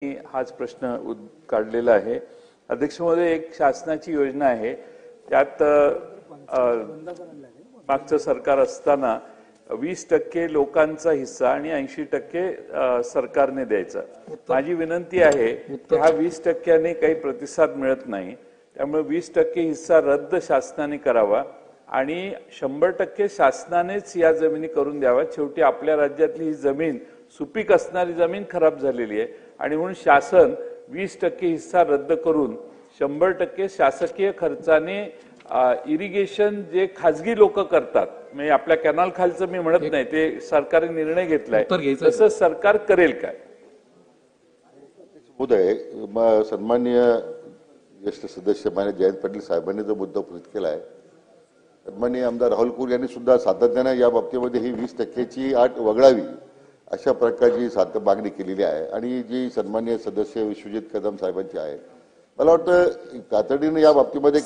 हाच प्रश्न काढलेला आहे। अध्यक्ष महोदय, एक शासनाची योजना आहे, त्यात मागचं सरकार असताना 20% लोकांचा हिस्सा आणि 80% सरकारने द्यायचा। माझी विनंती आहे की हा 20%ने काही प्रतिसाद मिळत नाही, त्यामुळे 20% हिस्सा रद्द शासनाने करावा आणि 100% शासनानेच या जमिनी करून द्यावा। शेवटी आपल्या राज्यातली ही जमीन सुपीक असणारी जमीन खराब झालेली आहे आणि म्हणून शासन 20% हिस्सा रद्द करून 100% शासकीय खर्चाने इरिगेशन जे खाजगी लोक करतात, म्हणजे आपल्या कॅनल खालचं मी म्हणत नाही, ते सरकारने निर्णय घेतलाय, तसं सरकार करेल काय? उदय सन्माननीय ज्येष्ठ सदस्य मान्य जयंत पाटील साहेबांनी जो मुद्दा उपस्थित केला आहे, सन्माननीय आमदार राहुल कुर यांनी सुद्धा सातत्याने या बाबतीमध्ये ही 20%ची अट वगळावी अशा प्रकारची मागणी केलेली आहे आणि जी सन्माननीय सदस्य विश्वजित कदम साहेबांची आहे, मला वाटतं तातडीने या बाबतीमध्ये